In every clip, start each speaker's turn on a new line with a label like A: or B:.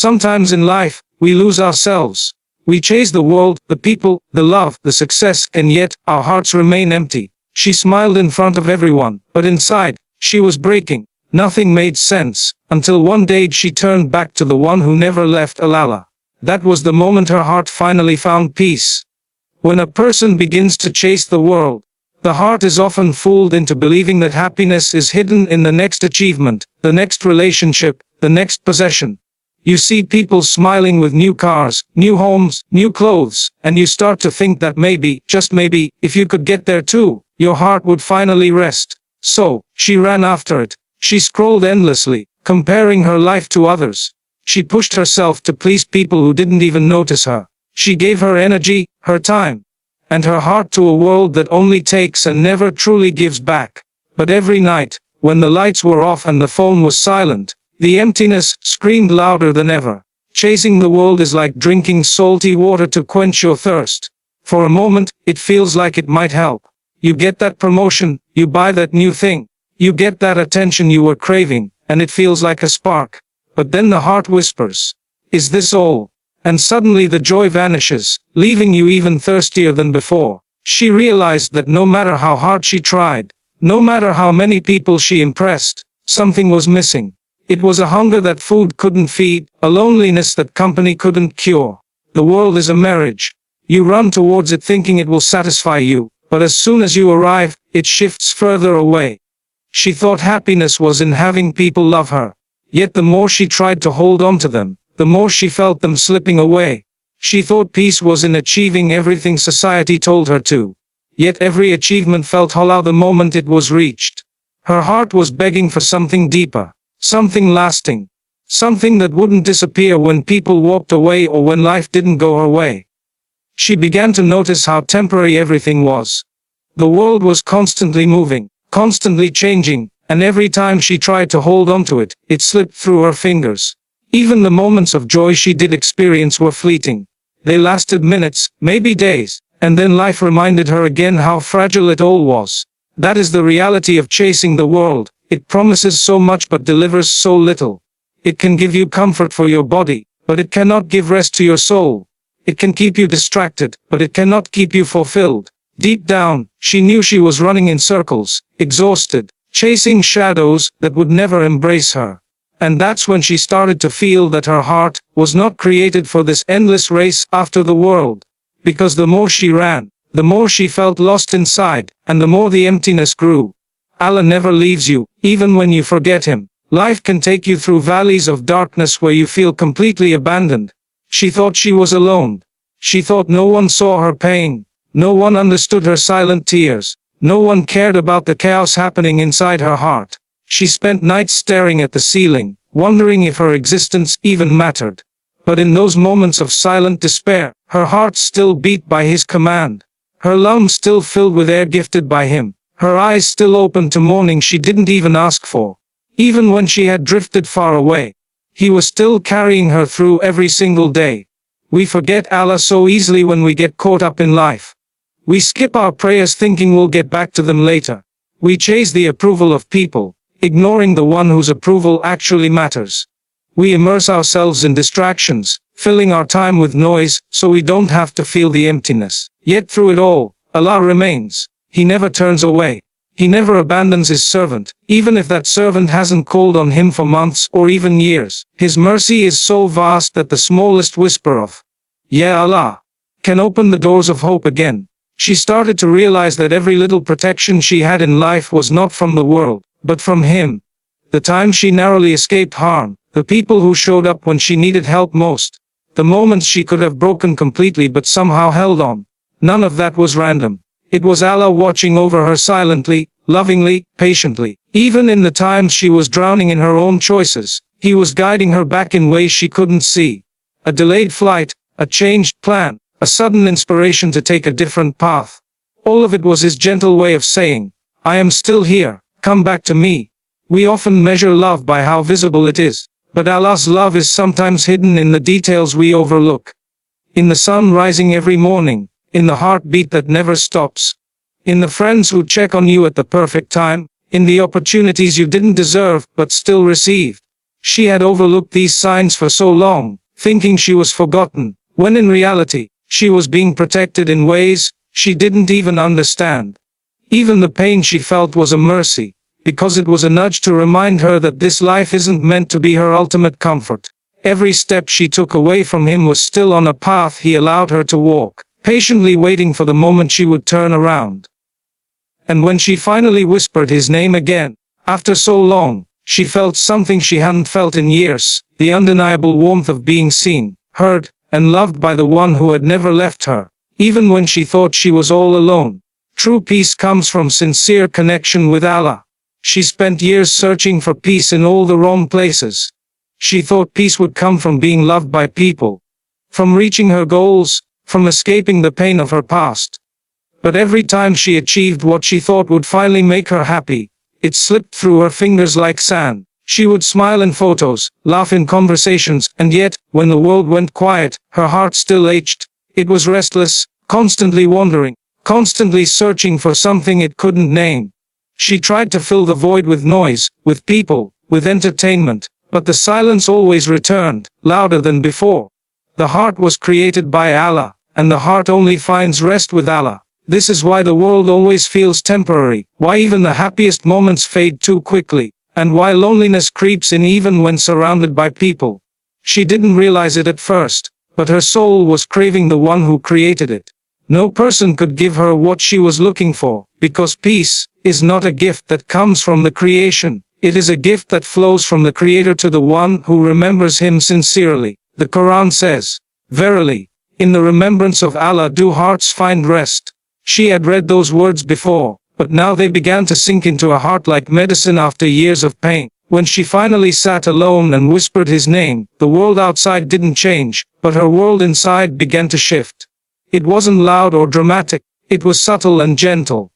A: Sometimes in life, we lose ourselves. We chase the world, the people, the love, the success, and yet, our hearts remain empty. She smiled in front of everyone, but inside, she was breaking. Nothing made sense, until one day she turned back to the one who never left Alala. That was the moment her heart finally found peace. When a person begins to chase the world, the heart is often fooled into believing that happiness is hidden in the next achievement, the next relationship, the next possession. You see people smiling with new cars, new homes, new clothes, and you start to think that maybe, just maybe, if you could get there too, your heart would finally rest. So, she ran after it. She scrolled endlessly, comparing her life to others. She pushed herself to please people who didn't even notice her. She gave her energy, her time, and her heart to a world that only takes and never truly gives back. But every night, when the lights were off and the phone was silent, the emptiness screamed louder than ever. Chasing the world is like drinking salty water to quench your thirst. For a moment, it feels like it might help. You get that promotion, you buy that new thing, you get that attention you were craving, and it feels like a spark. But then the heart whispers, "Is this all?" And suddenly the joy vanishes, leaving you even thirstier than before. She realized that no matter how hard she tried, no matter how many people she impressed, something was missing. It was a hunger that food couldn't feed, a loneliness that company couldn't cure. The world is a marriage. You run towards it thinking it will satisfy you, but as soon as you arrive, it shifts further away. She thought happiness was in having people love her. Yet the more she tried to hold on to them, the more she felt them slipping away. She thought peace was in achieving everything society told her to. Yet every achievement felt hollow the moment it was reached. Her heart was begging for something deeper, something lasting, something that wouldn't disappear when people walked away or when life didn't go her way. She began to notice how temporary everything was. The world was constantly moving, constantly changing, and every time she tried to hold on to it, it slipped through her fingers. Even the moments of joy she did experience were fleeting. They lasted minutes, maybe days, and then life reminded her again how fragile it all was. That is the reality of chasing the world. It promises so much but delivers so little. It can give you comfort for your body, but it cannot give rest to your soul. It can keep you distracted, but it cannot keep you fulfilled. Deep down, she knew she was running in circles, exhausted, chasing shadows that would never embrace her. And that's when she started to feel that her heart was not created for this endless race after the world. Because the more she ran, the more she felt lost inside, and the more the emptiness grew. Allah never leaves you, even when you forget Him. Life can take you through valleys of darkness where you feel completely abandoned. She thought she was alone. She thought no one saw her pain. No one understood her silent tears. No one cared about the chaos happening inside her heart. She spent nights staring at the ceiling, wondering if her existence even mattered. But in those moments of silent despair, her heart still beat by His command. Her lungs still filled with air gifted by Him. Her eyes still open to morning she didn't even ask for. Even when she had drifted far away, He was still carrying her through every single day. We forget Allah so easily when we get caught up in life. We skip our prayers thinking we'll get back to them later. We chase the approval of people, ignoring the one whose approval actually matters. We immerse ourselves in distractions, filling our time with noise, so we don't have to feel the emptiness. Yet through it all, Allah remains. He never turns away. He never abandons His servant, even if that servant hasn't called on Him for months or even years. His mercy is so vast that the smallest whisper of, "Ya Allah," can open the doors of hope again. She started to realize that every little protection she had in life was not from the world, but from Him. The time she narrowly escaped harm, the people who showed up when she needed help most, the moments she could have broken completely but somehow held on. None of that was random. It was Allah watching over her silently, lovingly, patiently. Even in the times she was drowning in her own choices, He was guiding her back in ways she couldn't see. A delayed flight, a changed plan, a sudden inspiration to take a different path. All of it was His gentle way of saying, "I am still here, come back to me." We often measure love by how visible it is, but Allah's love is sometimes hidden in the details we overlook. In the sun rising every morning, in the heartbeat that never stops, in the friends who check on you at the perfect time, in the opportunities you didn't deserve but still received. She had overlooked these signs for so long, thinking she was forgotten, when in reality, she was being protected in ways she didn't even understand. Even the pain she felt was a mercy, because it was a nudge to remind her that this life isn't meant to be her ultimate comfort. Every step she took away from him was still on a path he allowed her to walk, patiently waiting for the moment she would turn around. And when she finally whispered his name again, after so long, she felt something she hadn't felt in years, the undeniable warmth of being seen, heard, and loved by the one who had never left her, even when she thought she was all alone. True peace comes from sincere connection with Allah. She spent years searching for peace in all the wrong places. She thought peace would come from being loved by people, from reaching her goals, from escaping the pain of her past. But every time she achieved what she thought would finally make her happy, it slipped through her fingers like sand. She would smile in photos, laugh in conversations, and yet, when the world went quiet, her heart still ached. It was restless, constantly wandering, constantly searching for something it couldn't name. She tried to fill the void with noise, with people, with entertainment, but the silence always returned, louder than before. The heart was created by Allah, and the heart only finds rest with Allah. This is why the world always feels temporary, why even the happiest moments fade too quickly, and why loneliness creeps in even when surrounded by people. She didn't realize it at first, but her soul was craving the one who created it. No person could give her what she was looking for, because peace is not a gift that comes from the creation, it is a gift that flows from the Creator to the one who remembers him sincerely. The Quran says, "Verily, in the remembrance of Allah do hearts find rest." She had read those words before, but now they began to sink into her heart like medicine after years of pain. When she finally sat alone and whispered his name, the world outside didn't change, but her world inside began to shift. It wasn't loud or dramatic, it was subtle and gentle.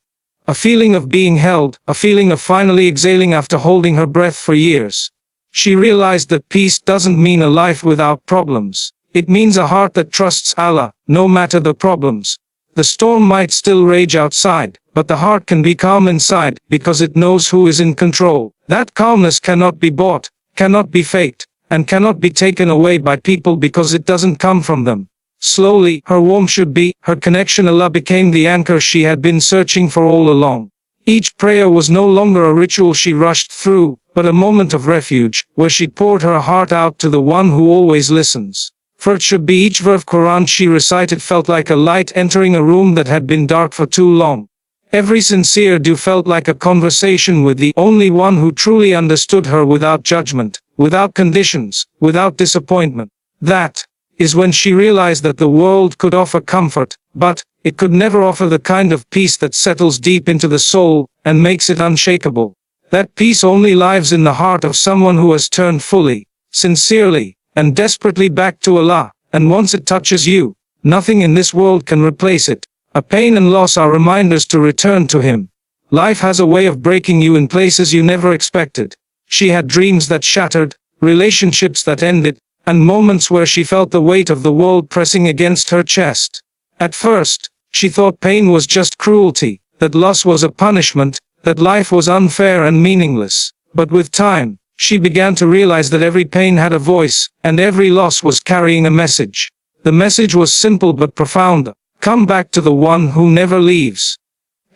A: A feeling of being held, a feeling of finally exhaling after holding her breath for years. She realized that peace doesn't mean a life without problems. It means a heart that trusts Allah, no matter the problems. The storm might still rage outside, but the heart can be calm inside, because it knows who is in control. That calmness cannot be bought, cannot be faked, and cannot be taken away by people because it doesn't come from them. Slowly, her warmth should be, her connection to Allah became the anchor she had been searching for all along. Each prayer was no longer a ritual she rushed through, but a moment of refuge, where she poured her heart out to the one who always listens. For it should be each verse of Quran she recited felt like a light entering a room that had been dark for too long. Every sincere dua felt like a conversation with the only one who truly understood her without judgment, without conditions, without disappointment. That is when she realized that the world could offer comfort, but it could never offer the kind of peace that settles deep into the soul and makes it unshakable. That peace only lives in the heart of someone who has turned fully, sincerely, and desperately back to Allah, and once it touches you, nothing in this world can replace it. A pain and loss are reminders to return to Him. Life has a way of breaking you in places you never expected. She had dreams that shattered, relationships that ended, and moments where she felt the weight of the world pressing against her chest. At first, she thought pain was just cruelty, that loss was a punishment, that life was unfair and meaningless. But with time, she began to realize that every pain had a voice, and every loss was carrying a message. The message was simple but profound. Come back to the one who never leaves.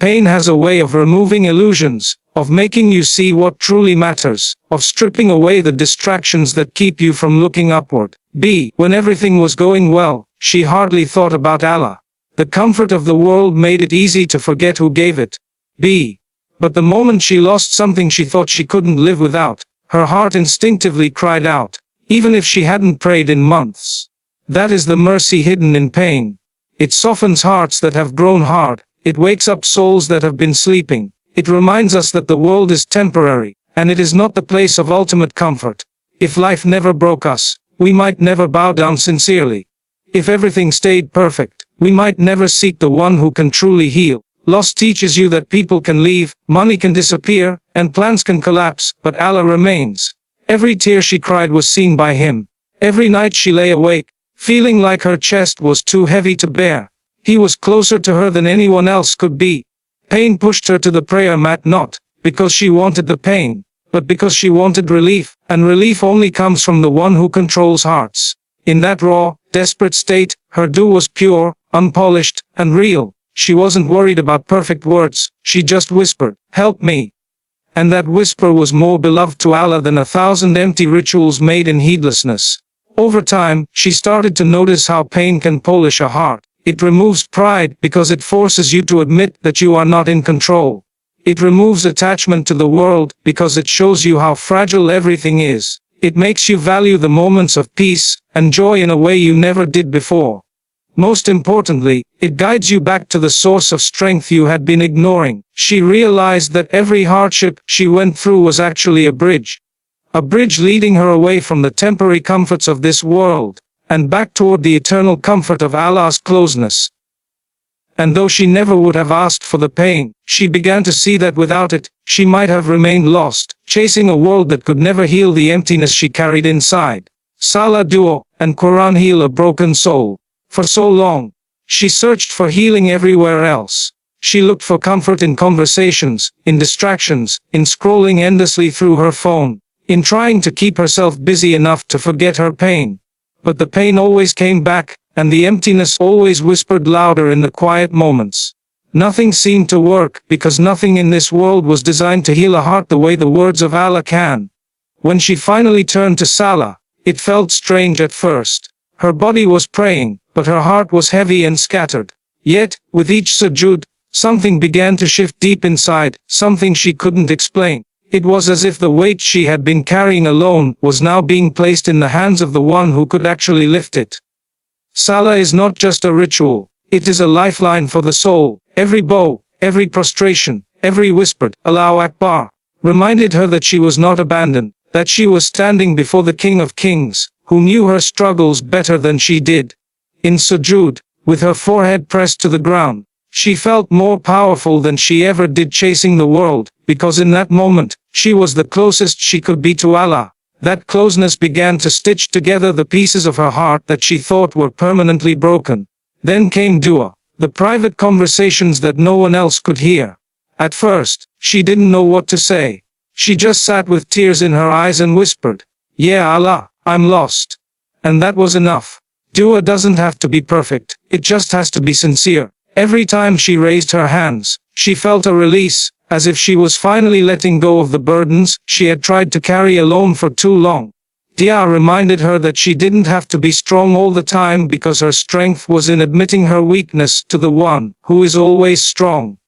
A: Pain has a way of removing illusions, of making you see what truly matters, of stripping away the distractions that keep you from looking upward. When everything was going well, she hardly thought about Allah. The comfort of the world made it easy to forget who gave it. But the moment she lost something she thought she couldn't live without, her heart instinctively cried out, even if she hadn't prayed in months. That is the mercy hidden in pain. It softens hearts that have grown hard. It wakes up souls that have been sleeping. It reminds us that the world is temporary, and it is not the place of ultimate comfort. If life never broke us, we might never bow down sincerely. If everything stayed perfect, we might never seek the one who can truly heal. Loss teaches you that people can leave, money can disappear, and plans can collapse, but Allah remains. Every tear she cried was seen by Him. Every night she lay awake, feeling like her chest was too heavy to bear. He was closer to her than anyone else could be. Pain pushed her to the prayer mat not because she wanted the pain, but because she wanted relief, and relief only comes from the one who controls hearts. In that raw, desperate state, her dua was pure, unpolished, and real. She wasn't worried about perfect words, she just whispered, "Help me." And that whisper was more beloved to Allah than 1,000 empty rituals made in heedlessness. Over time, she started to notice how pain can polish a heart. It removes pride because it forces you to admit that you are not in control. It removes attachment to the world because it shows you how fragile everything is. It makes you value the moments of peace and joy in a way you never did before. Most importantly, it guides you back to the source of strength you had been ignoring. She realized that every hardship she went through was actually a bridge. A bridge leading her away from the temporary comforts of this world, and back toward the eternal comfort of Allah's closeness. And though she never would have asked for the pain, she began to see that without it, she might have remained lost, chasing a world that could never heal the emptiness she carried inside. Salah, dua, and Quran heal a broken soul. For so long, she searched for healing everywhere else. She looked for comfort in conversations, in distractions, in scrolling endlessly through her phone, in trying to keep herself busy enough to forget her pain. But the pain always came back, and the emptiness always whispered louder in the quiet moments. Nothing seemed to work, because nothing in this world was designed to heal a heart the way the words of Allah can. When she finally turned to Salah, it felt strange at first. Her body was praying, but her heart was heavy and scattered. Yet, with each sujood, something began to shift deep inside, something she couldn't explain. It was as if the weight she had been carrying alone was now being placed in the hands of the one who could actually lift it. Salah is not just a ritual, it is a lifeline for the soul. Every bow, every prostration, every whispered Allahu Akbar reminded her that she was not abandoned, that she was standing before the King of Kings, who knew her struggles better than she did. In sujood, with her forehead pressed to the ground, she felt more powerful than she ever did chasing the world, because in that moment, she was the closest she could be to Allah. That closeness began to stitch together the pieces of her heart that she thought were permanently broken. Then came dua, the private conversations that no one else could hear. At first, she didn't know what to say. She just sat with tears in her eyes and whispered, "Yeah Allah, I'm lost." And that was enough. Dua doesn't have to be perfect, it just has to be sincere. Every time she raised her hands, she felt a release, as if she was finally letting go of the burdens she had tried to carry alone for too long. Dua reminded her that she didn't have to be strong all the time because her strength was in admitting her weakness to the one who is always strong.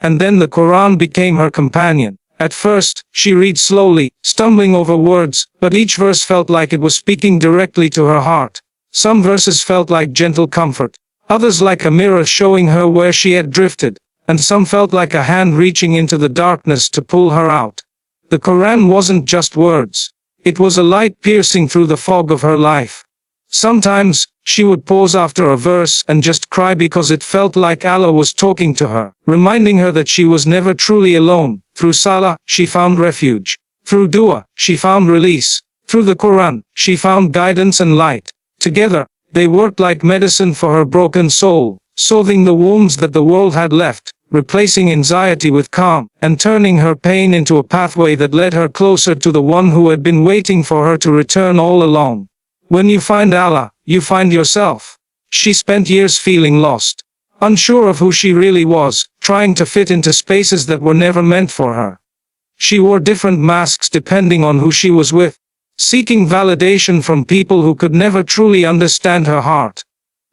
A: And then the Quran became her companion. At first, she read slowly, stumbling over words, but each verse felt like it was speaking directly to her heart. Some verses felt like gentle comfort, others like a mirror showing her where she had drifted, and some felt like a hand reaching into the darkness to pull her out. The Quran wasn't just words. It was a light piercing through the fog of her life. Sometimes, she would pause after a verse and just cry because it felt like Allah was talking to her, reminding her that she was never truly alone. Through Salah, she found refuge. Through Dua, she found release. Through the Quran, she found guidance and light. Together, they worked like medicine for her broken soul, soothing the wounds that the world had left, replacing anxiety with calm, and turning her pain into a pathway that led her closer to the one who had been waiting for her to return all along. When you find Allah, you find yourself. She spent years feeling lost, unsure of who she really was, trying to fit into spaces that were never meant for her. She wore different masks depending on who she was with, seeking validation from people who could never truly understand her heart.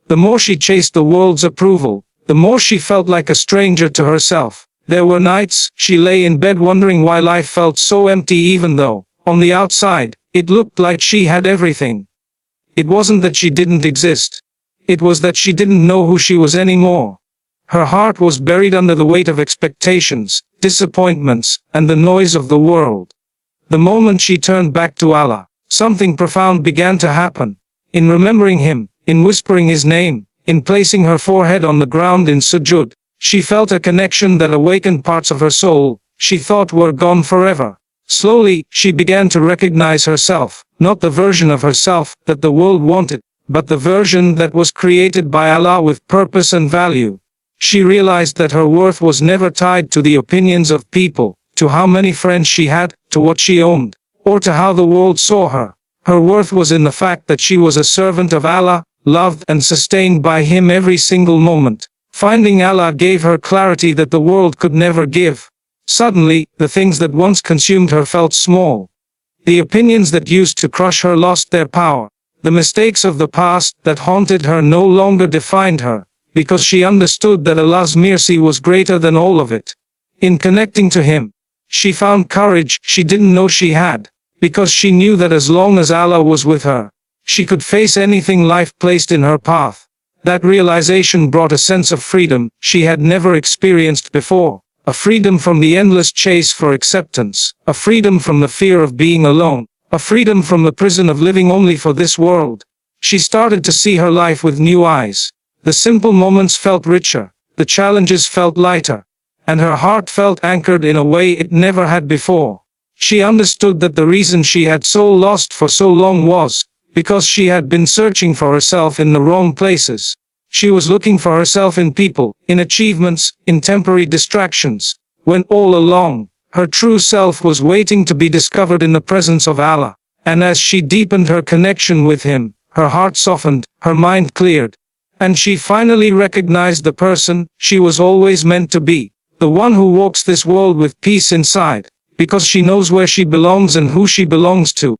A: The more she chased the world's approval, the more she felt like a stranger to herself. There were nights she lay in bed wondering why life felt so empty even though, on the outside, it looked like she had everything. It wasn't that she didn't exist. It was that she didn't know who she was anymore. Her heart was buried under the weight of expectations, disappointments, and the noise of the world. The moment she turned back to Allah, something profound began to happen. In remembering Him, in whispering His name, in placing her forehead on the ground in sujood, she felt a connection that awakened parts of her soul she thought were gone forever. Slowly, she began to recognize herself, not the version of herself that the world wanted, but the version that was created by Allah with purpose and value. She realized that her worth was never tied to the opinions of people, to how many friends she had, to what she owned, or to how the world saw her. Her worth was in the fact that she was a servant of Allah, loved and sustained by Him every single moment. Finding Allah gave her clarity that the world could never give. Suddenly, the things that once consumed her felt small. The opinions that used to crush her lost their power. The mistakes of the past that haunted her no longer defined her, because she understood that Allah's mercy was greater than all of it. In connecting to Him, she found courage she didn't know she had, because she knew that as long as Allah was with her, she could face anything life placed in her path. That realization brought a sense of freedom she had never experienced before. A freedom from the endless chase for acceptance, a freedom from the fear of being alone, a freedom from the prison of living only for this world. She started to see her life with new eyes. The simple moments felt richer, the challenges felt lighter, and her heart felt anchored in a way it never had before. She understood that the reason she had so lost for so long was because she had been searching for herself in the wrong places. She was looking for herself in people, in achievements, in temporary distractions, when all along, her true self was waiting to be discovered in the presence of Allah. And as she deepened her connection with Him, her heart softened, her mind cleared, and she finally recognized the person she was always meant to be, the one who walks this world with peace inside, because she knows where she belongs and who she belongs to.